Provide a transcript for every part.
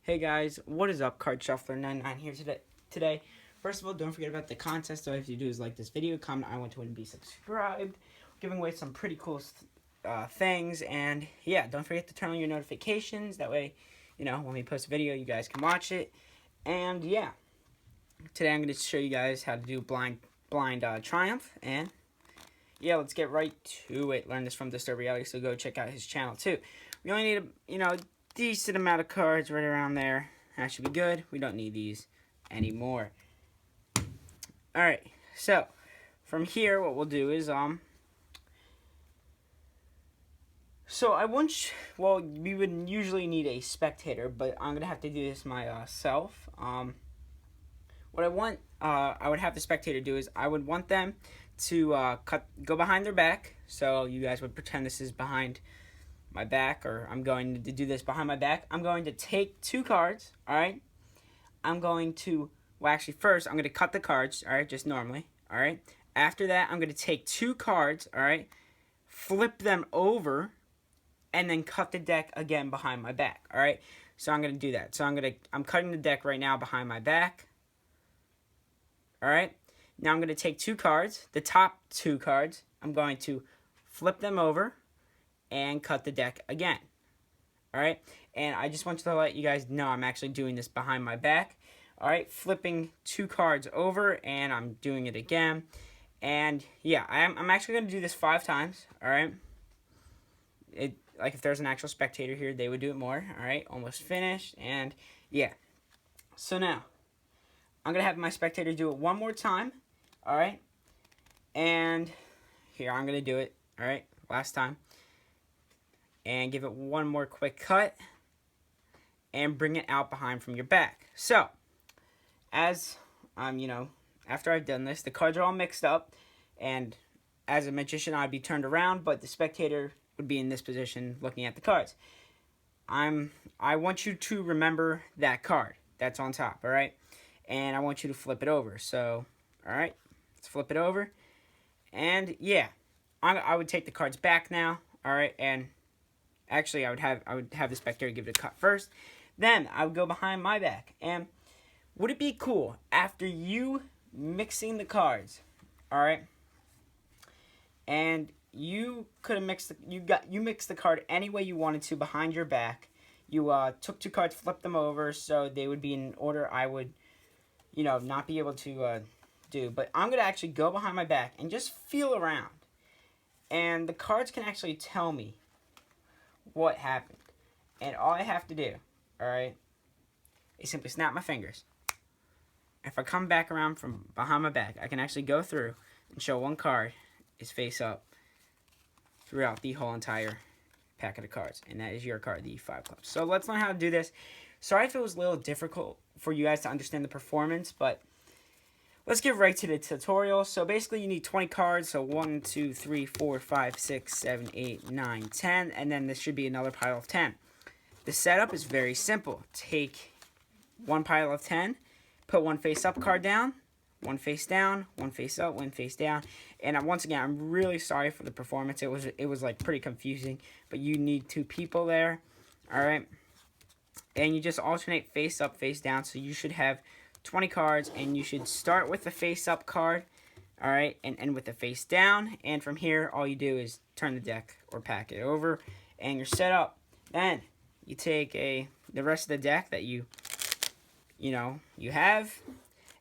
Hey guys, what is up? Card Shuffler 99 here today. First of all, don't forget about the contest. All you have to do is like this video, comment I want to win, and be subscribed. We're giving away some pretty cool things, and yeah, don't forget to turn on your notifications. That way, when we post a video, you guys can watch it. And yeah, today I'm going to show you guys how to do blind triumph, and yeah, let's get right to it. Learn this from Disturb Reality, so go check out his channel too. We only need a decent amount of cards right around there. That should be good. We don't need these anymore. Alright, so from here what we'll do is we would usually need a spectator, but I'm gonna have to do this myself. What I would have the spectator do is I would want them to go behind their back. So you guys would pretend this is behind my back, or I'm going to do this behind my back. I'm going to take two cards, alright? First, I'm going to cut the cards, alright, just normally, alright? After that, I'm going to take two cards, alright, flip them over, and then cut the deck again behind my back, alright? So I'm going to do that. So I'm cutting the deck right now behind my back, alright? Now I'm going to take two cards, the top two cards, I'm going to flip them over, and cut the deck again. Alright? And I just want to let you guys know I'm actually doing this behind my back. Alright? Flipping two cards over, and I'm doing it again. And yeah, I'm actually going to do this 5 times. Alright? Like if there's an actual spectator here, they would do it more. Alright? Almost finished. And yeah. So now, I'm going to have my spectator do it one more time. Alright? And here, I'm going to do it. Alright? Last time. And give it one more quick cut, and bring it out behind from your back. So, as after I've done this, the cards are all mixed up, and as a magician, I'd be turned around, but the spectator would be in this position looking at the cards. I want you to remember that card that's on top, all right? And I want you to flip it over. So, all right, let's flip it over, and yeah, I would take the cards back now, all right, and actually, I would have the spectator give it a cut first. Then I would go behind my back. And would it be cool after you mixing the cards, all right? And you could have mixed you mixed the card any way you wanted to behind your back. You took two cards, flipped them over, so they would be in order I would, not be able to do. But I'm gonna actually go behind my back and just feel around, and the cards can actually tell me what happened. And all I have to do, alright, is simply snap my fingers. If I come back around from behind my back, I can actually go through and show one card is face up throughout the whole entire packet of cards. And that is your card, the 5 clubs. So let's learn how to do this. Sorry if it was a little difficult for you guys to understand the performance, but let's get right to the tutorial. So basically you need 20 cards. So 1, 2, 3, 4, 5, 6, 7, 8, 9, 10. And then this should be another pile of 10. The setup is very simple. Take one pile of 10. Put one face up card down. One face down. One face up. One face down. And once again, I'm really sorry for the performance. It was like pretty confusing. But you need 2 people there. Alright. And you just alternate face up, face down. So you should have 20 cards, and you should start with the face-up card, alright, and end with the face down, and from here, all you do is turn the deck or pack it over, and you're set up. Then, you take the rest of the deck that you have,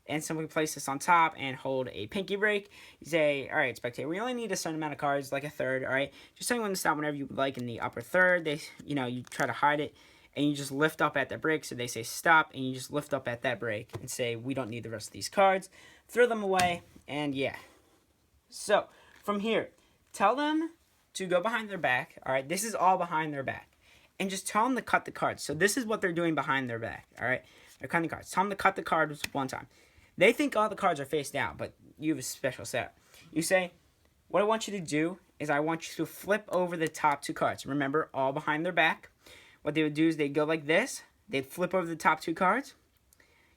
and simply place this on top, and hold a pinky break. You say, alright, spectator, we only need a certain amount of cards, like a third, alright, just tell me when to stop whenever you would like in the upper third. You try to hide it, and you just lift up at that break, so they say stop, and you just lift up at that break and say, we don't need the rest of these cards. Throw them away, and yeah. So, from here, tell them to go behind their back, alright? This is all behind their back. And just tell them to cut the cards. So this is what they're doing behind their back, alright? They're cutting the cards. Tell them to cut the cards one time. They think all the cards are face down, but you have a special setup. You say, what I want you to do is I want you to flip over the top 2 cards. Remember, all behind their back. What they would do is they'd go like this. They'd flip over the top 2 cards.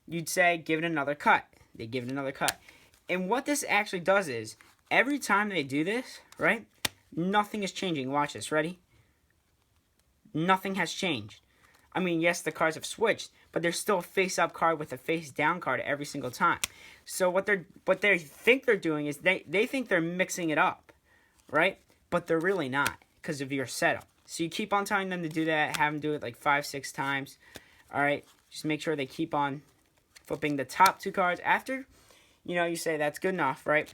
You'd say, give it another cut. They give it another cut. And what this actually does is, every time they do this, right, nothing is changing. Watch this. Ready? Nothing has changed. I mean, yes, the cards have switched, but there's still a face-up card with a face-down card every single time. So what they think they're doing is they think they're mixing it up, right? But they're really not because of your setup. So you keep on telling them to do that, have them do it like 5-6 times. All right, just make sure they keep on flipping the top 2 cards. After, you say that's good enough, right?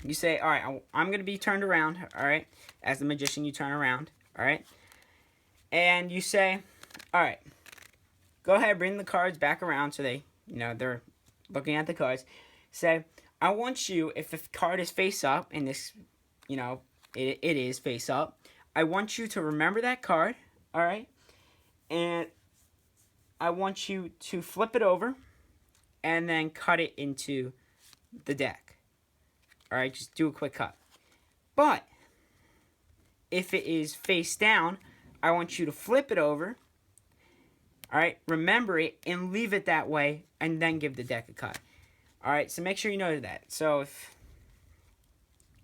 You say, all right, I'm going to be turned around, all right? As the magician, you turn around, all right? And you say, all right, go ahead, bring the cards back around so they, they're looking at the cards. Say, I want you, if the card is face up, and this, it is face up, I want you to remember that card, all right? And I want you to flip it over and then cut it into the deck. All right, just do a quick cut. But if it is face down, I want you to flip it over. All right, remember it and leave it that way and then give the deck a cut. All right, so make sure you know that. So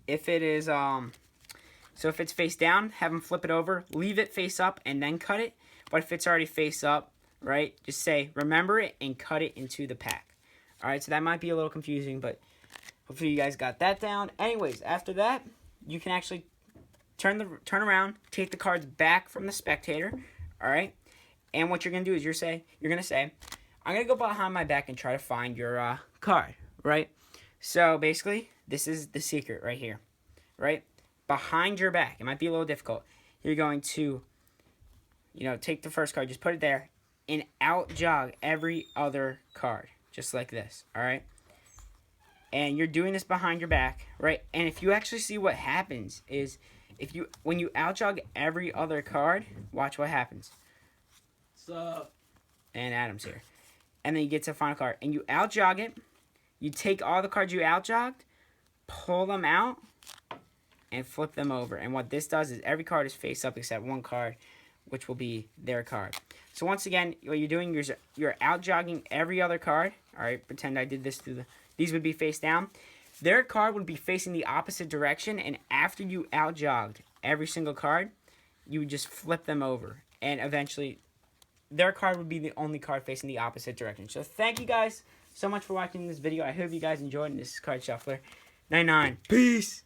if it is so if it's face down, have them flip it over, leave it face up and then cut it. But if it's already face up, right, just say remember it and cut it into the pack. All right, so that might be a little confusing, but hopefully you guys got that down. Anyways, after that, you can actually turn around, take the cards back from the spectator, all right? And what you're going to do is you're going to say, I'm going to go behind my back and try to find your card, right? So basically, this is the secret right here, right? Behind your back. It might be a little difficult. You're going to, take the first card, just put it there, and out jog every other card, just like this, all right? And you're doing this behind your back, right? And if you actually see what happens is, when you out jog every other card, watch what happens. What's up? And Adam's here. And then you get to the final card. And you out jog it. You take all the cards you out jogged, pull them out, and flip them over. And what this does is every card is face up except one card, which will be their card. So once again, what you're doing is you're out jogging every other card. All right, pretend I did this these would be face down. Their card would be facing the opposite direction, and after you out jogged every single card, you would just flip them over. And eventually, their card would be the only card facing the opposite direction. So thank you guys so much for watching this video. I hope you guys enjoyed, and this is Card Shuffler 99. Peace!